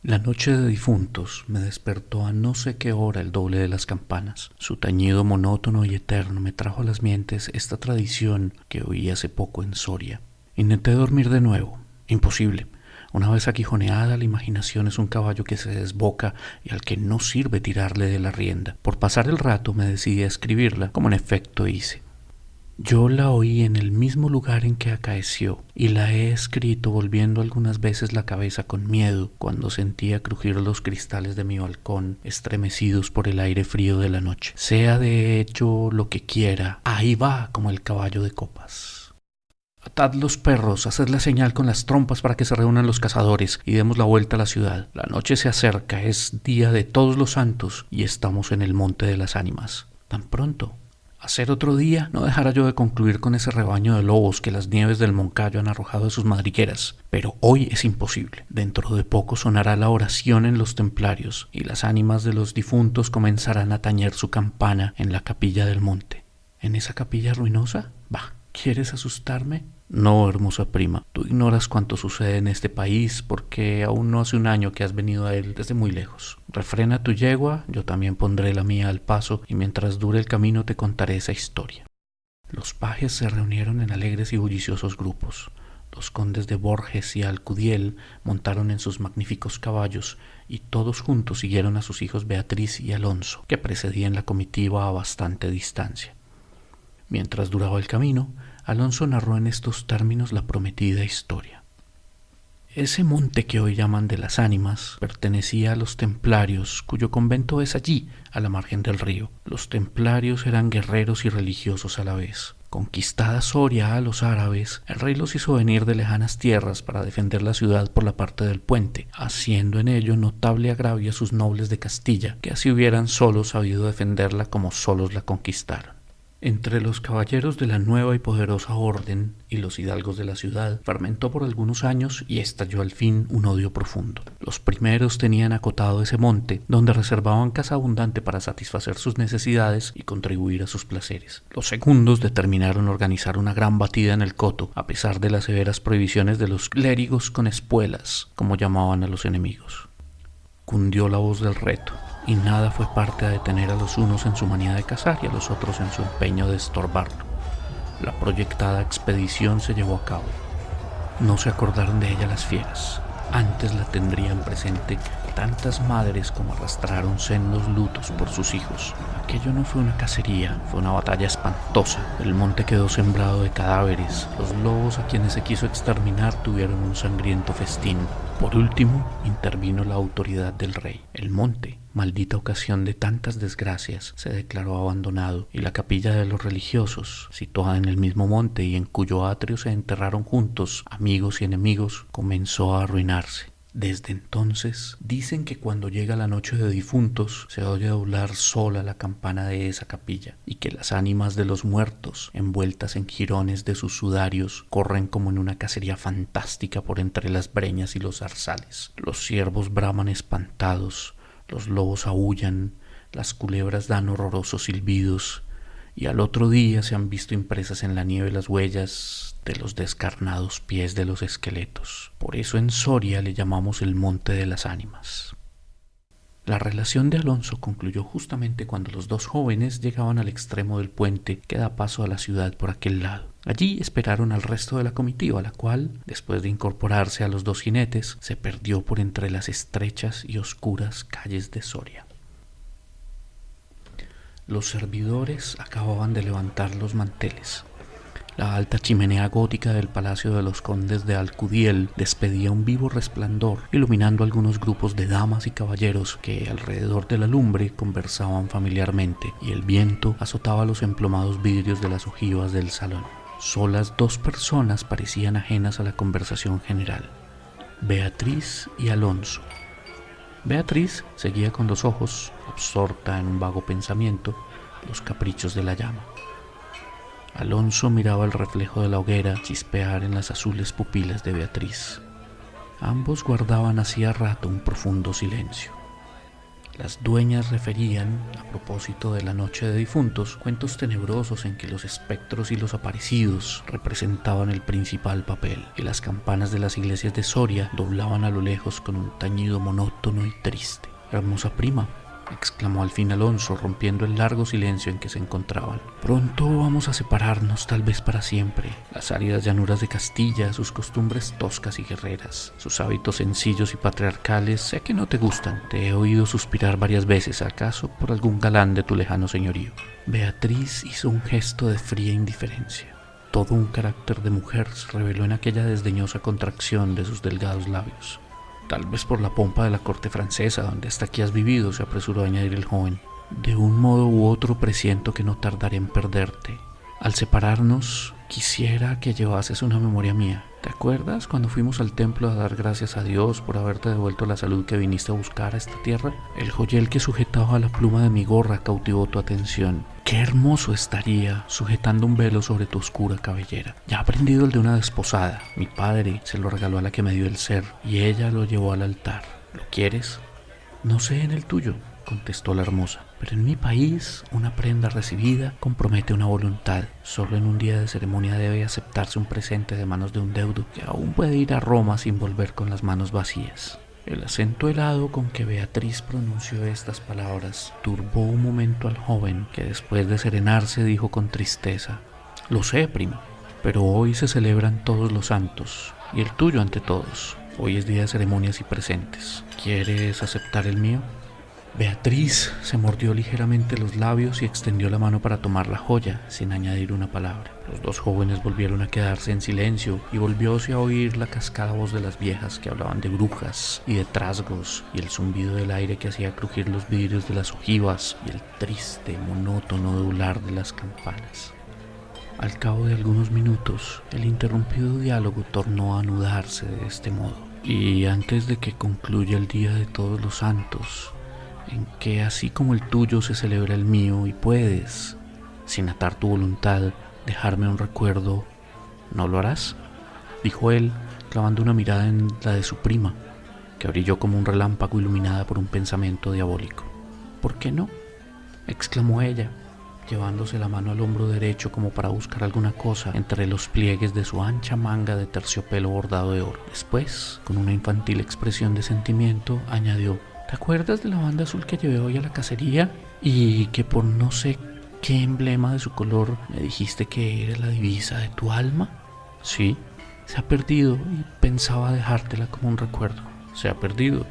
La noche de difuntos me despertó a no sé qué hora el doble de las campanas. Su tañido monótono y eterno me trajo a las mientes esta tradición que oí hace poco en Soria. Intenté dormir de nuevo. Imposible. Una vez aguijoneada, la imaginación es un caballo que se desboca y al que no sirve tirarle de la rienda. Por pasar el rato me decidí a escribirla, como en efecto hice. Yo la oí en el mismo lugar en que acaeció, y la he escrito volviendo algunas veces la cabeza con miedo cuando sentía crujir los cristales de mi balcón, estremecidos por el aire frío de la noche. Sea de hecho lo que quiera, ahí va como el caballo de copas. Atad los perros, haced la señal con las trompas para que se reúnan los cazadores y demos la vuelta a la ciudad. La noche se acerca, es día de todos los santos y estamos en el monte de las ánimas. ¿Tan pronto? A ser otro día, no dejara yo de concluir con ese rebaño de lobos que las nieves del Moncayo han arrojado de sus madrigueras. Pero hoy es imposible. Dentro de poco sonará la oración en los templarios y las ánimas de los difuntos comenzarán a tañer su campana en la capilla del monte. ¿En esa capilla ruinosa? Bah, ¿quieres asustarme? No, hermosa prima, tú ignoras cuánto sucede en este país porque aún no hace un año que has venido a él desde muy lejos. Refrena tu yegua, yo también pondré la mía al paso y mientras dure el camino te contaré esa historia. Los pajes se reunieron en alegres y bulliciosos grupos. Los condes de Borges y Alcudiel montaron en sus magníficos caballos y todos juntos siguieron a sus hijos Beatriz y Alonso, que precedían la comitiva a bastante distancia. Mientras duraba el camino, Alonso narró en estos términos la prometida historia. Ese monte que hoy llaman de las ánimas pertenecía a los templarios, cuyo convento es allí, a la margen del río. Los templarios eran guerreros y religiosos a la vez. Conquistada Soria a los árabes, el rey los hizo venir de lejanas tierras para defender la ciudad por la parte del puente, haciendo en ello notable agravio a sus nobles de Castilla, que así hubieran solos sabido defenderla como solos la conquistaron. Entre los caballeros de la nueva y poderosa orden y los hidalgos de la ciudad fermentó por algunos años y estalló al fin un odio profundo. Los primeros tenían acotado ese monte, donde reservaban casa abundante para satisfacer sus necesidades y contribuir a sus placeres. Los segundos determinaron organizar una gran batida en el coto, a pesar de las severas prohibiciones de los clérigos con espuelas, como llamaban a los enemigos. Cundió la voz del reto, y nada fue parte a detener a los unos en su manía de cazar y a los otros en su empeño de estorbarlo. La proyectada expedición se llevó a cabo. No se acordaron de ella las fieras, antes la tendrían presente tantas madres como arrastraron sendos lutos por sus hijos. Aquello no fue una cacería, fue una batalla espantosa. El monte quedó sembrado de cadáveres. Los lobos a quienes se quiso exterminar tuvieron un sangriento festín. Por último, intervino la autoridad del rey. El monte, maldita ocasión de tantas desgracias, se declaró abandonado y la capilla de los religiosos, situada en el mismo monte y en cuyo atrio se enterraron juntos amigos y enemigos, comenzó a arruinarse. Desde entonces, dicen que cuando llega la noche de difuntos se oye doblar sola la campana de esa capilla y que las ánimas de los muertos, envueltas en jirones de sus sudarios, corren como en una cacería fantástica por entre las breñas y los zarzales. Los ciervos braman espantados, los lobos aúllan, las culebras dan horrorosos silbidos y al otro día se han visto impresas en la nieve las huellas de los descarnados pies de los esqueletos. Por eso en Soria le llamamos el Monte de las Ánimas. La relación de Alonso concluyó justamente cuando los dos jóvenes llegaban al extremo del puente que da paso a la ciudad por aquel lado. Allí esperaron al resto de la comitiva, la cual, después de incorporarse a los dos jinetes, se perdió por entre las estrechas y oscuras calles de Soria. Los servidores acababan de levantar los manteles. La alta chimenea gótica del palacio de los condes de Alcudiel despedía un vivo resplandor, iluminando algunos grupos de damas y caballeros que alrededor de la lumbre conversaban familiarmente, y el viento azotaba los emplomados vidrios de las ojivas del salón. Solas dos personas parecían ajenas a la conversación general: Beatriz y Alonso. Beatriz seguía con los ojos, absorta en un vago pensamiento, los caprichos de la llama. Alonso miraba el reflejo de la hoguera chispear en las azules pupilas de Beatriz. Ambos guardaban hacía rato un profundo silencio. Las dueñas referían, a propósito de la noche de difuntos, cuentos tenebrosos en que los espectros y los aparecidos representaban el principal papel, y las campanas de las iglesias de Soria doblaban a lo lejos con un tañido monótono y triste. «Hermosa prima», exclamó al fin Alonso, rompiendo el largo silencio en que se encontraban. «Pronto vamos a separarnos, tal vez para siempre. Las áridas llanuras de Castilla, sus costumbres toscas y guerreras, sus hábitos sencillos y patriarcales, sé que no te gustan. Te he oído suspirar varias veces, acaso por algún galán de tu lejano señorío». Beatriz hizo un gesto de fría indiferencia. Todo un carácter de mujer se reveló en aquella desdeñosa contracción de sus delgados labios. «Tal vez por la pompa de la corte francesa, donde hasta aquí has vivido», se apresuró a añadir el joven. «De un modo u otro presiento que no tardaré en perderte. Al separarnos, quisiera que llevases una memoria mía. ¿Te acuerdas cuando fuimos al templo a dar gracias a Dios por haberte devuelto la salud que viniste a buscar a esta tierra? El joyel que sujetaba la pluma de mi gorra cautivó tu atención. Qué hermoso estaría sujetando un velo sobre tu oscura cabellera. Ya ha prendido el de una desposada. Mi padre se lo regaló a la que me dio el ser y ella lo llevó al altar. ¿Lo quieres?» «No sé en el tuyo», contestó la hermosa, «pero en mi país una prenda recibida compromete una voluntad. Solo en un día de ceremonia debe aceptarse un presente de manos de un deudo que aún puede ir a Roma sin volver con las manos vacías». El acento helado con que Beatriz pronunció estas palabras turbó un momento al joven, que después de serenarse dijo con tristeza: «Lo sé, prima, pero hoy se celebran todos los santos, y el tuyo ante todos. Hoy es día de ceremonias y presentes. ¿Quieres aceptar el mío?». Beatriz se mordió ligeramente los labios y extendió la mano para tomar la joya, sin añadir una palabra. Los dos jóvenes volvieron a quedarse en silencio y volvióse a oír la cascada voz de las viejas que hablaban de brujas y de trasgos, y el zumbido del aire que hacía crujir los vidrios de las ojivas y el triste, monótono doblar de las campanas. Al cabo de algunos minutos, el interrumpido diálogo tornó a anudarse de este modo. «Y antes de que concluya el día de todos los santos, en que así como el tuyo se celebra el mío, y puedes, sin atar tu voluntad, dejarme un recuerdo, ¿no lo harás?», dijo él, clavando una mirada en la de su prima, que brilló como un relámpago iluminada por un pensamiento diabólico. «¿Por qué no?», exclamó ella, llevándose la mano al hombro derecho como para buscar alguna cosa entre los pliegues de su ancha manga de terciopelo bordado de oro. Después, con una infantil expresión de sentimiento, añadió: «¿Te acuerdas de la banda azul que llevé hoy a la cacería y que por no sé qué emblema de su color me dijiste que era la divisa de tu alma?» «Sí». «Se ha perdido y pensaba dejártela como un recuerdo». «Se ha perdido.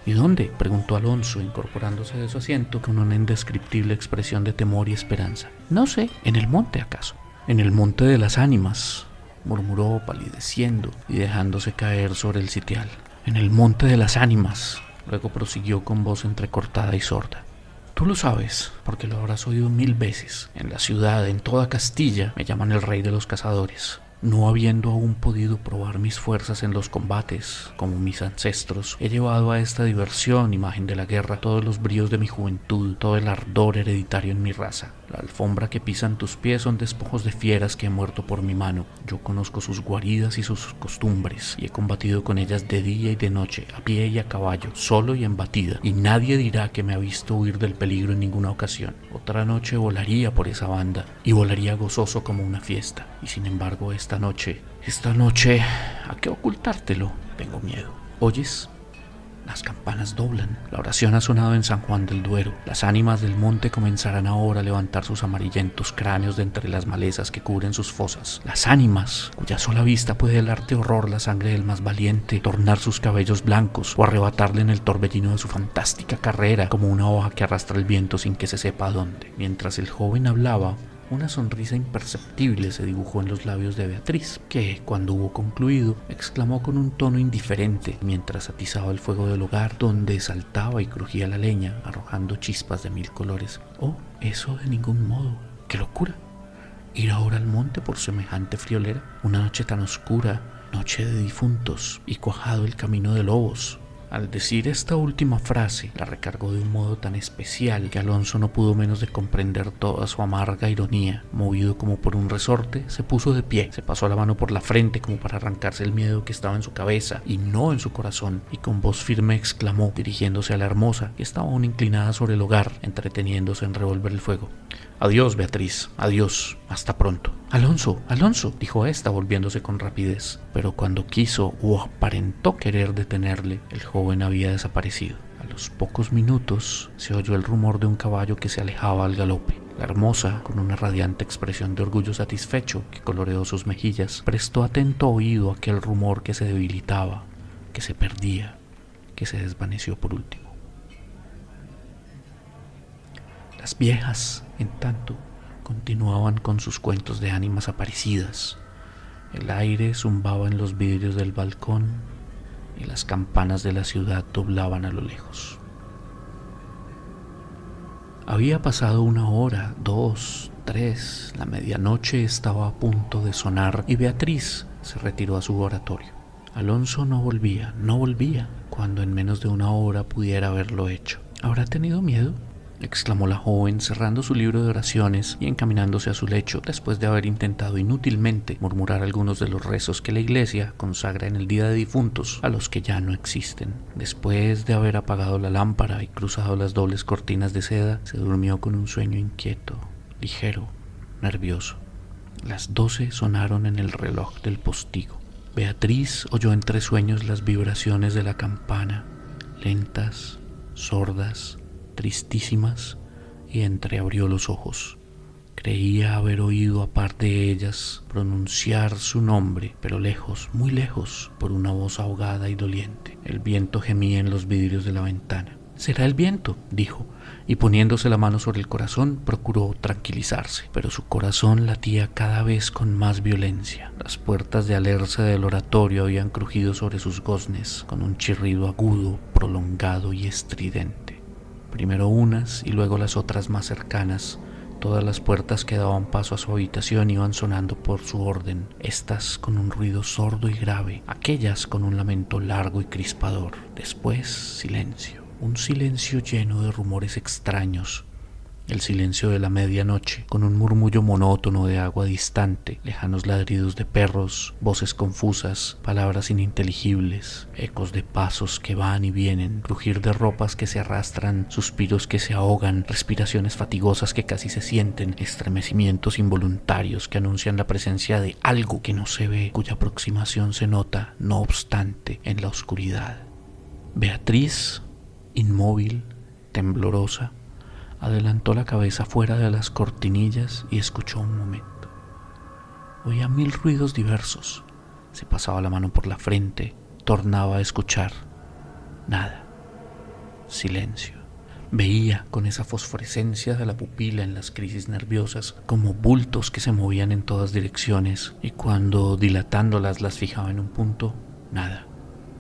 ¿Y dónde?», preguntó Alonso, incorporándose de su asiento con una indescriptible expresión de temor y esperanza. «No sé, en el monte acaso». «En el monte de las ánimas», murmuró palideciendo y dejándose caer sobre el sitial. «En el monte de las ánimas», luego prosiguió con voz entrecortada y sorda. «Tú lo sabes, porque lo habrás oído 1000 veces. En la ciudad, en toda Castilla, me llaman el rey de los cazadores. No habiendo aún podido probar mis fuerzas en los combates, como mis ancestros, he llevado a esta diversión, imagen de la guerra, todos los bríos de mi juventud, todo el ardor hereditario en mi raza. La alfombra que pisan tus pies son despojos de fieras que he muerto por mi mano. Yo conozco sus guaridas y sus costumbres, y he combatido con ellas de día y de noche, a pie y a caballo, solo y en batida, y nadie dirá que me ha visto huir del peligro en ninguna ocasión. Otra noche volaría por esa banda, y volaría gozoso como una fiesta, y sin embargo esta noche, ¿a qué ocultártelo? Tengo miedo. ¿Oyes? Las campanas doblan. La oración ha sonado en San Juan del Duero. Las ánimas del monte comenzarán ahora a levantar sus amarillentos cráneos de entre las malezas que cubren sus fosas. Las ánimas, cuya sola vista puede helarte horror la sangre del más valiente, tornar sus cabellos blancos o arrebatarle en el torbellino de su fantástica carrera como una hoja que arrastra el viento sin que se sepa a dónde. Mientras el joven hablaba, una sonrisa imperceptible se dibujó en los labios de Beatriz, que, cuando hubo concluido, exclamó con un tono indiferente, mientras atizaba el fuego del hogar, donde saltaba y crujía la leña, arrojando chispas de 1000 colores: «Oh, eso de ningún modo. ¡Qué locura! Ir ahora al monte por semejante friolera. Una noche tan oscura, noche de difuntos, y cuajado el camino de lobos. Al decir esta última frase, la recargó de un modo tan especial que Alonso no pudo menos de comprender toda su amarga ironía. Movido como por un resorte, se puso de pie, se pasó la mano por la frente como para arrancarse el miedo que estaba en su cabeza y no en su corazón, y con voz firme exclamó, dirigiéndose a la hermosa, que estaba aún inclinada sobre el hogar, entreteniéndose en revolver el fuego: «Adiós, Beatriz, adiós, hasta pronto». «Alonso, Alonso», dijo esta volviéndose con rapidez, pero cuando quiso o aparentó querer detenerle, el joven había desaparecido. A los pocos minutos se oyó el rumor de un caballo que se alejaba al galope. La hermosa, con una radiante expresión de orgullo satisfecho que coloreó sus mejillas, prestó atento oído a aquel rumor que se debilitaba, que se perdía, que se desvaneció por último. Las viejas, en tanto, continuaban con sus cuentos de ánimas aparecidas. El aire zumbaba en los vidrios del balcón y las campanas de la ciudad doblaban a lo lejos. Había pasado 1 hora, 2, 3, la medianoche estaba a punto de sonar y Beatriz se retiró a su oratorio. Alonso no volvía, cuando en menos de 1 hora pudiera haberlo hecho. ¿Habrá tenido miedo?, exclamó la joven, cerrando su libro de oraciones y encaminándose a su lecho, después de haber intentado inútilmente murmurar algunos de los rezos que la iglesia consagra en el día de difuntos a los que ya no existen. Después de haber apagado la lámpara y cruzado las dobles cortinas de seda, se durmió con un sueño inquieto, ligero, nervioso. Las 12 sonaron en el reloj del postigo. Beatriz oyó entre sueños las vibraciones de la campana, lentas, sordas, tristísimas, y entreabrió los ojos. Creía haber oído a par de ellas pronunciar su nombre, pero lejos, muy lejos, por una voz ahogada y doliente. El viento gemía en los vidrios de la ventana. «Será el viento», dijo, y poniéndose la mano sobre el corazón procuró tranquilizarse, pero su corazón latía cada vez con más violencia. Las puertas de alerce del oratorio habían crujido sobre sus goznes con un chirrido agudo, prolongado y estridente. Primero unas y luego las otras más cercanas. Todas las puertas que daban paso a su habitación iban sonando por su orden, estas con un ruido sordo y grave, aquellas con un lamento largo y crispador. Después silencio, un silencio lleno de rumores extraños, el silencio de la medianoche, con un murmullo monótono de agua distante, lejanos ladridos de perros, voces confusas, palabras ininteligibles, ecos de pasos que van y vienen, crujir de ropas que se arrastran, suspiros que se ahogan, respiraciones fatigosas que casi se sienten, estremecimientos involuntarios que anuncian la presencia de algo que no se ve, cuya aproximación se nota, no obstante, en la oscuridad. Beatriz, inmóvil, temblorosa, adelantó la cabeza fuera de las cortinillas y escuchó un momento. Oía 1000 ruidos diversos. Se pasaba la mano por la frente, tornaba a escuchar. Nada. Silencio. Veía con esa fosforescencia de la pupila en las crisis nerviosas como bultos que se movían en todas direcciones, y cuando dilatándolas las fijaba en un punto, nada.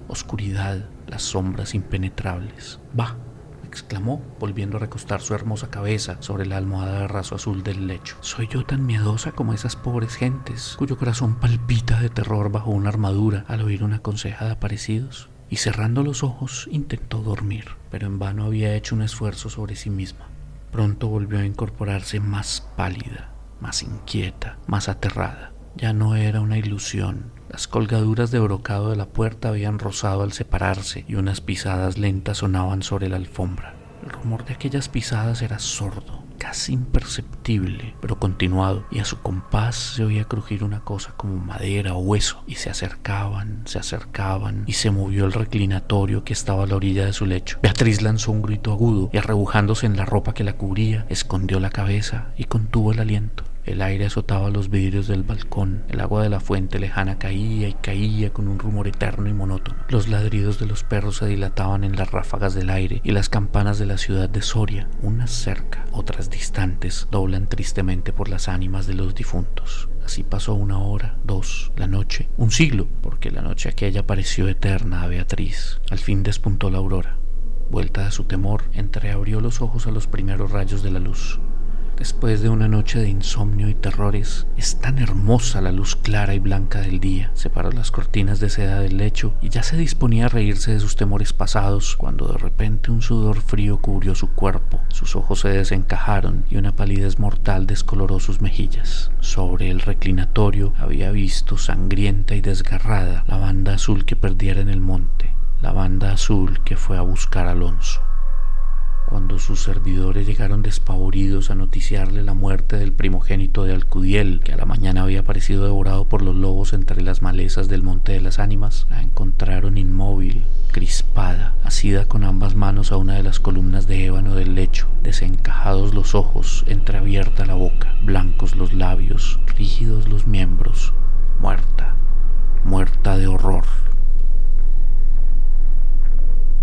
Oscuridad, las sombras impenetrables. «Bah», exclamó, volviendo a recostar su hermosa cabeza sobre la almohada de raso azul del lecho. «¿Soy yo tan miedosa como esas pobres gentes, cuyo corazón palpita de terror bajo una armadura al oír una conseja de aparecidos?» Y cerrando los ojos intentó dormir, pero en vano había hecho un esfuerzo sobre sí misma. Pronto volvió a incorporarse más pálida, más inquieta, más aterrada. Ya no era una ilusión. Las colgaduras de brocado de la puerta habían rozado al separarse y unas pisadas lentas sonaban sobre la alfombra. El rumor de aquellas pisadas era sordo, casi imperceptible, pero continuado, y a su compás se oía crujir una cosa como madera o hueso, y se acercaban, y se movió el reclinatorio que estaba a la orilla de su lecho. Beatriz lanzó un grito agudo y, arrebujándose en la ropa que la cubría, escondió la cabeza y contuvo el aliento. El aire azotaba los vidrios del balcón, el agua de la fuente lejana caía y caía con un rumor eterno y monótono. Los ladridos de los perros se dilataban en las ráfagas del aire y las campanas de la ciudad de Soria, unas cerca, otras distantes, doblan tristemente por las ánimas de los difuntos. Así pasó 1 hora, 2, la noche, un siglo, porque la noche aquella pareció eterna a Beatriz. Al fin despuntó la aurora. Vuelta de su temor, entreabrió los ojos a los primeros rayos de la luz. Después de una noche de insomnio y terrores, es tan hermosa la luz clara y blanca del día. Separó las cortinas de seda del lecho y ya se disponía a reírse de sus temores pasados cuando de repente un sudor frío cubrió su cuerpo. Sus ojos se desencajaron y una palidez mortal descoloró sus mejillas. Sobre el reclinatorio había visto sangrienta y desgarrada la banda azul que perdiera en el monte, la banda azul que fue a buscar a Alonso. Cuando sus servidores llegaron despavoridos a noticiarle la muerte del primogénito de Alcudiel, que a la mañana había aparecido devorado por los lobos entre las malezas del Monte de las Ánimas, la encontraron inmóvil, crispada, asida con ambas manos a una de las columnas de ébano del lecho, desencajados los ojos, entreabierta la boca, blancos los labios, rígidos los miembros, muerta, muerta de horror.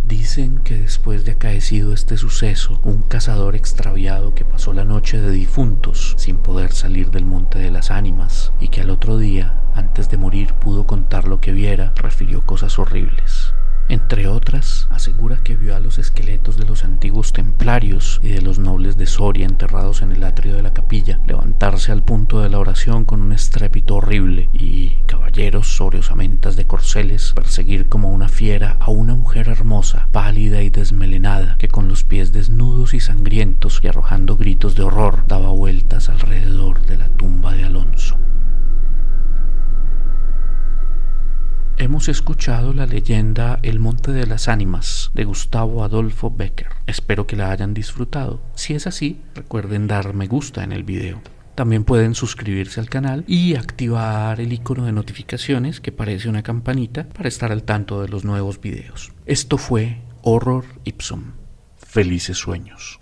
Dicen que después de acaecido este suceso, un cazador extraviado que pasó la noche de difuntos sin poder salir del Monte de las Ánimas y que al otro día, antes de morir, pudo contar lo que viera, refirió cosas horribles. Entre otras, asegura que vio a los esqueletos de los antiguos templarios y de los nobles de Soria enterrados en el atrio de la capilla, levantarse al punto de la oración con un estrépito horrible y caballeros sobre osamentas de corceles perseguir como una fiera a una mujer hermosa, pálida y desmelenada, que con los pies desnudos y sangrientos y arrojando gritos de horror daba vueltas alrededor de la tumba de Alonso. Hemos escuchado la leyenda El Monte de las Ánimas de Gustavo Adolfo Bécquer. Espero que la hayan disfrutado. Si es así, recuerden dar me gusta en el video. También pueden suscribirse al canal y activar el icono de notificaciones que parece una campanita para estar al tanto de los nuevos videos. Esto fue Horror Ipsum. Felices sueños.